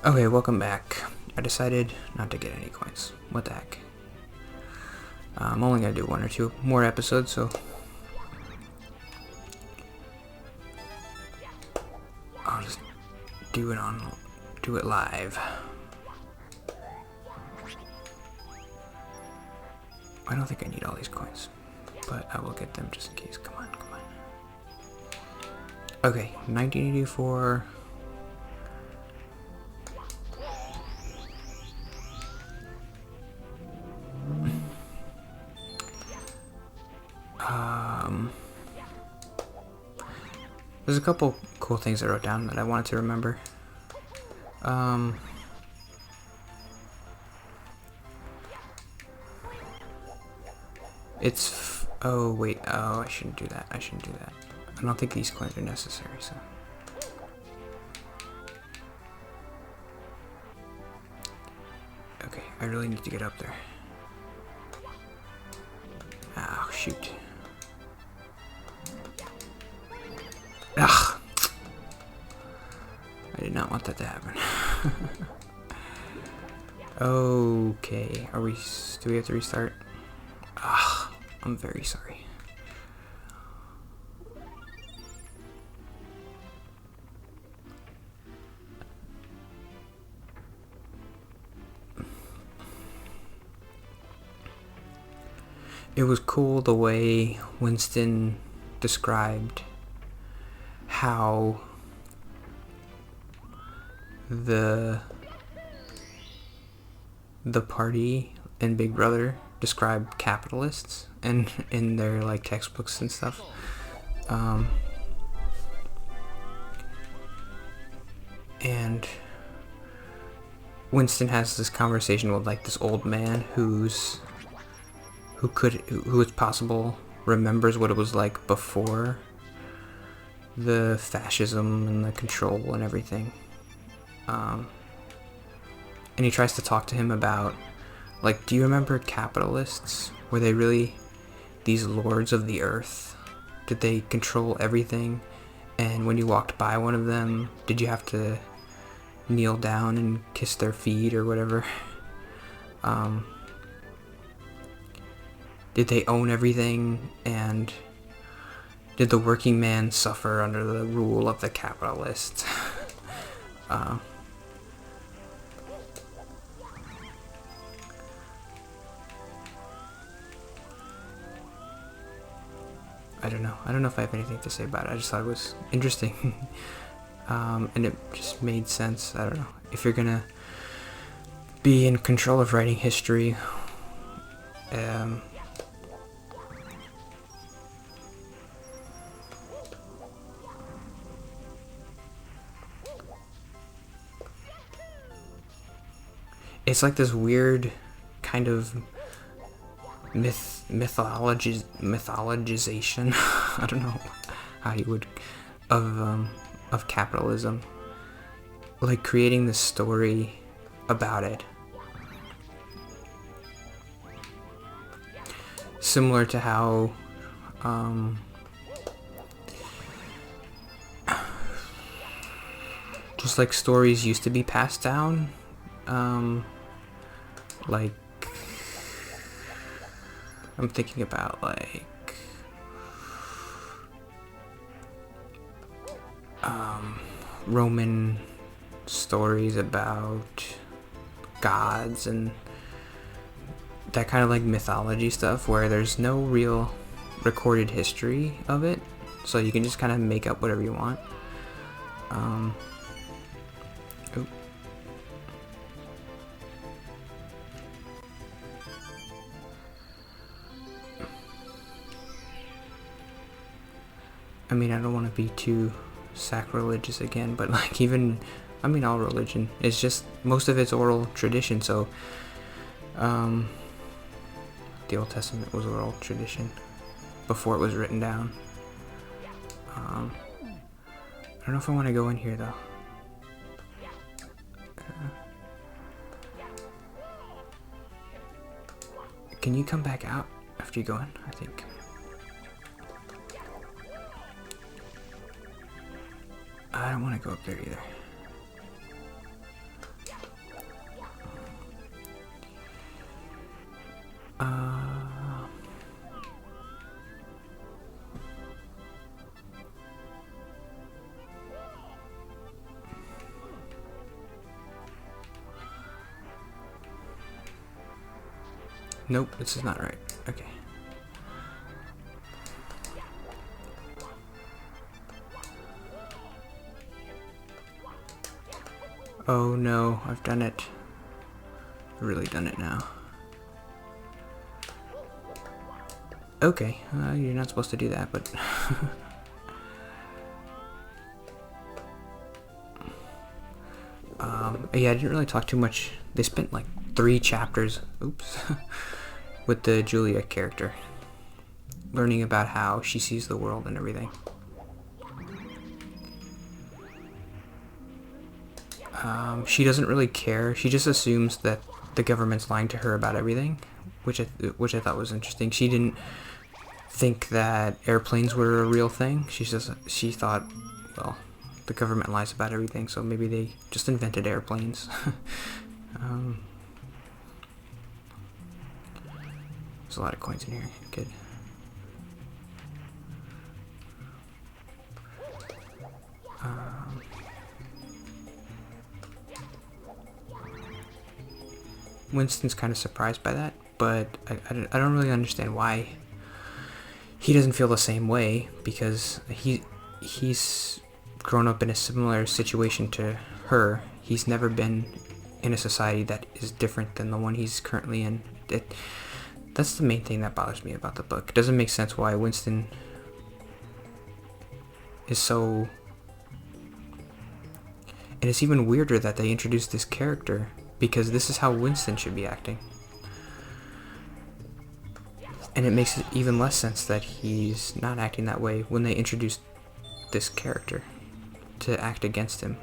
Okay, welcome back. I decided not to get any coins. What the heck? I'm only gonna do one or two more episodes, so I'll just do it live. I don't think I need all these coins, but I will get them just in case. Come on. Okay, 1984. There's a couple cool things I wrote down that I wanted to remember. Oh wait, oh, I shouldn't do that. I don't think these coins are necessary, so. Okay, I really need to get up there. Oh, shoot. Ugh! I did not want that to happen. Okay, do we have to restart? Ugh, I'm very sorry. It was cool the way Winston described how the party in Big Brother described capitalists and in their like textbooks and stuff. And Winston has this conversation with like this old man who it's possible remembers what it was like before the fascism and the control and everything. And he tries to talk to him about, like, do you remember capitalists? Were they really these lords of the earth? Did they control everything? And when you walked by one of them, did you have to kneel down and kiss their feet or whatever? Did they own everything? And did the working man suffer under the rule of the capitalists? I don't know. I don't know if I have anything to say about it. I just thought it was interesting. And it just made sense. I don't know. If you're gonna be in control of writing history, it's like this weird kind of mythologization. I don't know how you would of capitalism, like creating this story about it, similar to how just like stories used to be passed down, like I'm thinking about like Roman stories about gods and that kind of like mythology stuff where there's no real recorded history of it, so you can just kind of make up whatever you want. I mean, I don't want to be too sacrilegious again, but like all religion is just, most of it's oral tradition, so the Old Testament was oral tradition before it was written down. I don't know if I want to go in here though. Can you come back out after you go in? I think. I don't want to go up there either. Nope, this is not right. Okay. Oh no, I've done it. Really done it now. Okay, you're not supposed to do that, but... yeah, I didn't really talk too much. They spent like 3 chapters, oops, with the Julia character. Learning about how she sees the world and everything. She doesn't really care. She just assumes that the government's lying to her about everything, which I thought was interesting. She didn't think that airplanes were a real thing. She thought, well, the government lies about everything, so maybe they just invented airplanes. There's a lot of coins in here. Good. Winston's kind of surprised by that, but I don't really understand why he doesn't feel the same way, because he's grown up in a similar situation to her. He's never been in a society that is different than the one he's currently in. That's the main thing that bothers me about the book. It doesn't make sense why Winston is so... And it's even weirder that they introduced this character, because this is how Winston should be acting. And it makes it even less sense that he's not acting that way when they introduced this character to act against him.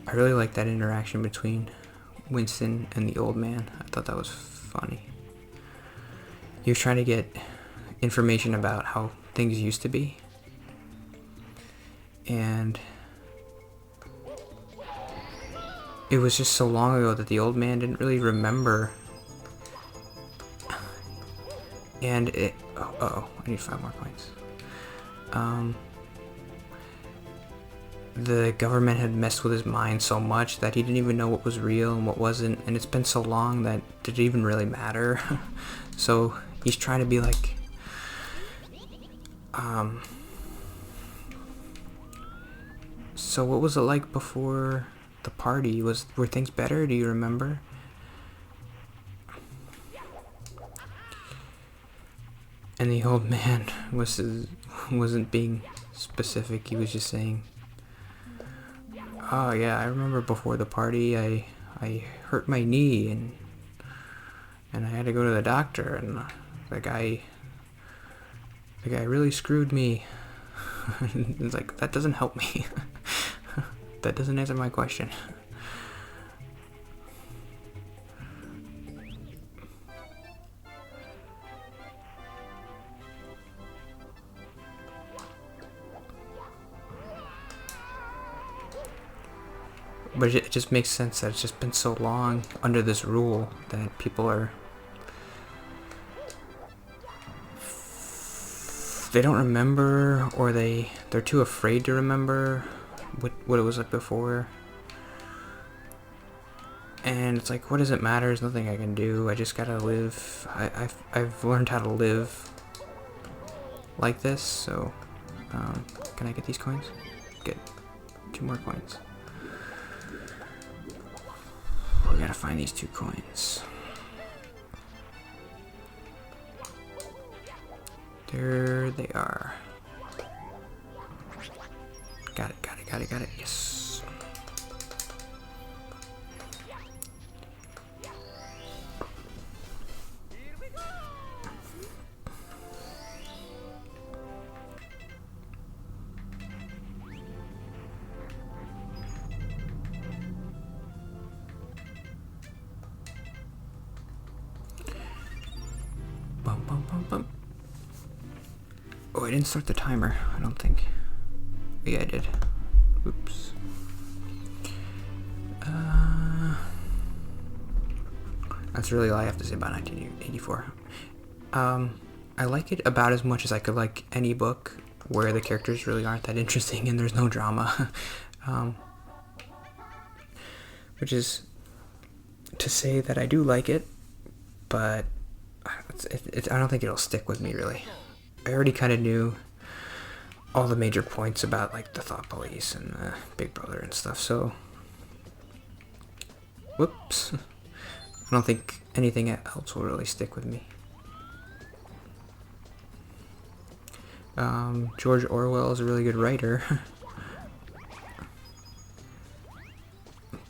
I really like that interaction between Winston and the old man. I thought that was funny. He was trying to get information about how things used to be, and it was just so long ago that the old man didn't really remember. And it... oh, I need 5 more coins. The government had messed with his mind so much that he didn't even know what was real and what wasn't, and it's been so long that did it even really matter? So he's trying to be like... So what was it like before the party? Were things better? Do you remember? And the old man wasn't being specific. He was just saying, "Oh yeah, I remember before the party, I hurt my knee and I had to go to the doctor, and the guy really screwed me." It's like, that doesn't help me. That doesn't answer my question. But it just makes sense that it's just been so long under this rule that people are... They don't remember, or they're too afraid to remember what it was like before. And it's like, what does it matter? There's nothing I can do. I just gotta live. I've learned how to live like this, so... can I get these coins? Good. 2 more coins. We gotta find these 2 coins. There they are. Got it. Yes. Bum. Oh, I didn't start the timer, I don't think. Yeah, I did. Oops. That's really all I have to say about 1984. I like it about as much as I could like any book. where the characters really aren't that interesting and there's no drama. Which is to say that I do like it, but I don't think it'll stick with me really. I already kind of knew all the major points about like the Thought Police and the Big Brother and stuff, so whoops. I don't think anything else will really stick with me. George Orwell is a really good writer,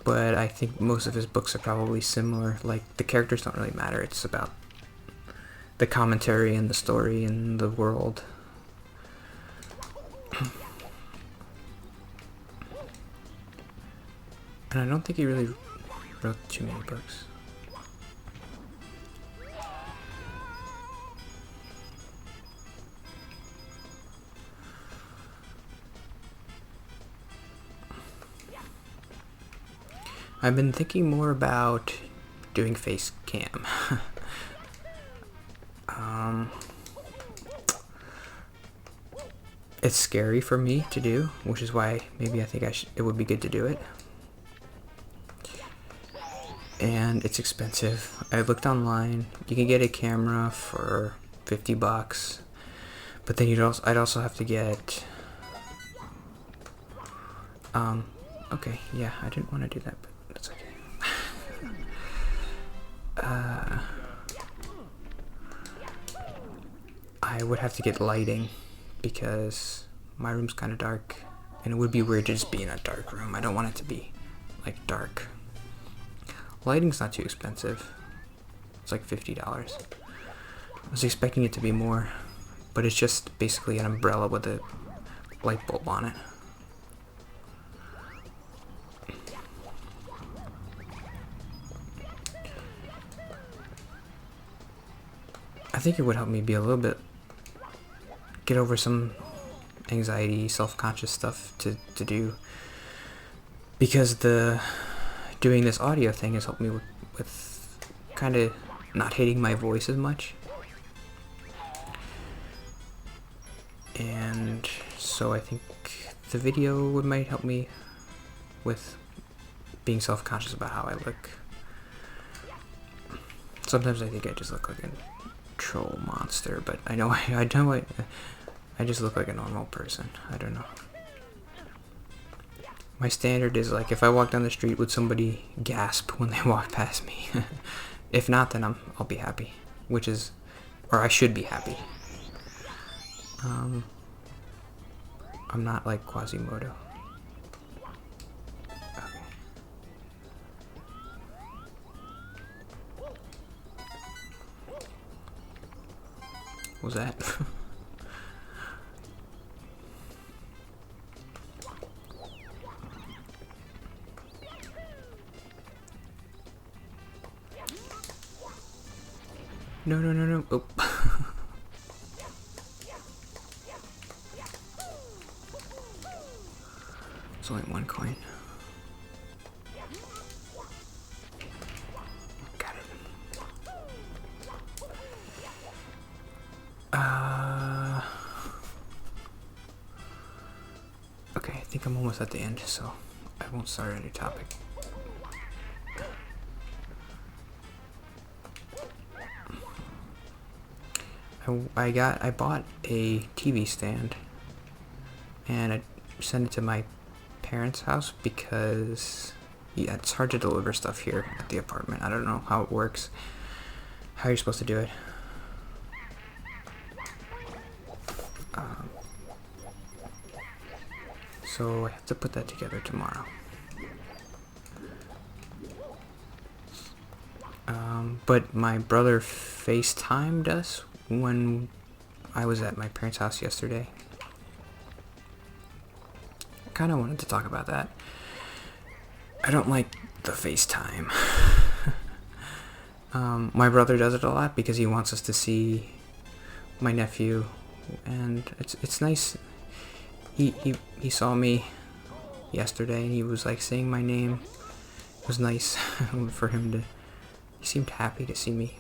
but I think most of his books are probably similar. Like, the characters don't really matter, it's about the commentary and the story and the world. And I don't think he really wrote too many books. I've been thinking more about doing face cam. It's scary for me to do, which is why maybe I think it would be good to do it. And it's expensive. I looked online. You can get a camera for $50, but then I'd also have to get. Okay, yeah, I didn't want to do that, but that's okay. I would have to get lighting because my room's kind of dark, and it would be weird to just be in a dark room. I don't want it to be like dark. Lighting's not too expensive. It's like $50. I was expecting it to be more, but it's just basically an umbrella with a light bulb on it. I think it would help me be a little bit, get over some anxiety, self-conscious stuff to do, because doing this audio thing has helped me with kind of not hating my voice as much. And so I think the video might help me with being self-conscious about how I look. Sometimes I think I just look like a troll monster, but I just look like a normal person. I don't know. My standard is like, if I walk down the street, would somebody gasp when they walk past me? If not, then I'll be happy, or I should be happy. I'm not like Quasimodo. Okay. What was that? No. Oh. It's only one coin. Got it. Okay, I think I'm almost at the end, so I won't start a new topic. I bought a TV stand, and I sent it to my parents' house because it's hard to deliver stuff here at the apartment. I don't know how it works, how you're supposed to do it. So I have to put that together tomorrow. But my brother FaceTimed us when I was at my parents' house yesterday. I kind of wanted to talk about that. I don't like the FaceTime. My brother does it a lot because he wants us to see my nephew, and it's nice. He saw me yesterday and he was like saying my name. It was nice for him to. He seemed happy to see me.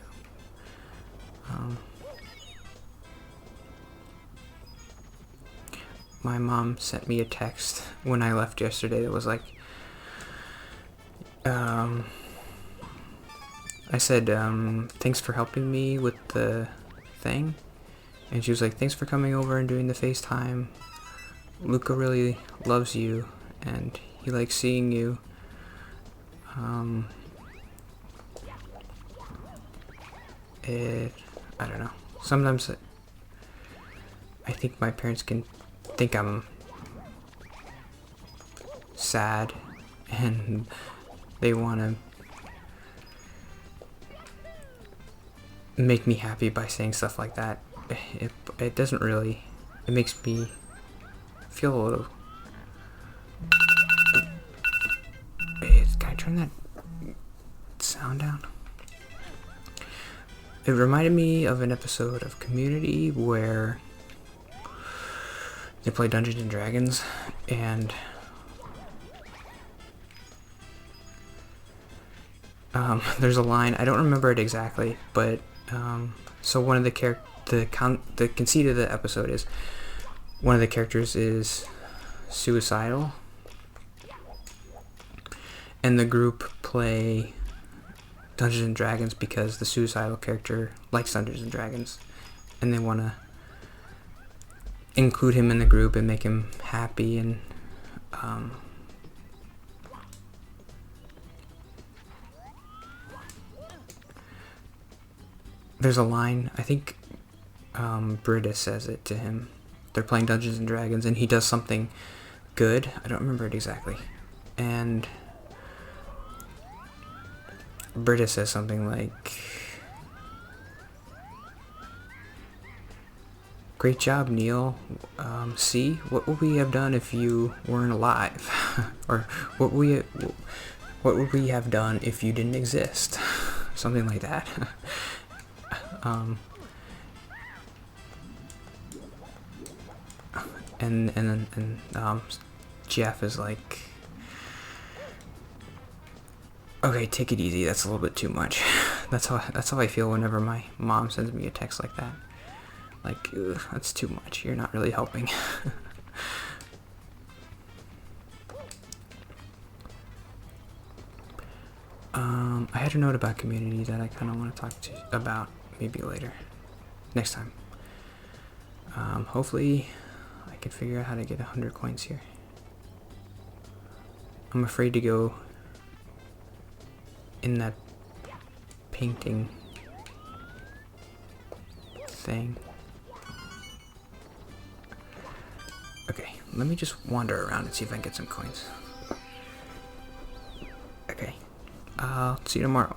my mom sent me a text when I left yesterday that was like, I said, thanks for helping me with the thing. And she was like, thanks for coming over and doing the FaceTime. Luca really loves you and he likes seeing you. I don't know. Sometimes I think my parents can think I'm sad and they want to make me happy by saying stuff like that. It doesn't really, it makes me feel a little, can I turn that sound down? It reminded me of an episode of Community where they play Dungeons and Dragons, and there's a line, I don't remember it exactly, but so one of the the conceit of the episode is one of the characters is suicidal, and the group play Dungeons and Dragons because the suicidal character likes Dungeons and Dragons, and they want to include him in the group and make him happy. And there's a line, I think Britta says it to him. They're playing Dungeons and Dragons and he does something good. I don't remember it exactly. And Britta says something like, great job, Neil. See, what would we have done if you weren't alive? Or what would we have done if you didn't exist? Something like that. And Jeff is like, okay, take it easy. That's a little bit too much. That's how I feel whenever my mom sends me a text like that. Like, ugh, that's too much. You're not really helping. I had a note about Community that I kind of want to talk to you about maybe later, next time. Hopefully I can figure out how to get 100 coins here. I'm afraid to go in that painting thing. Okay, let me just wander around and see if I can get some coins. Okay, I'll see you tomorrow.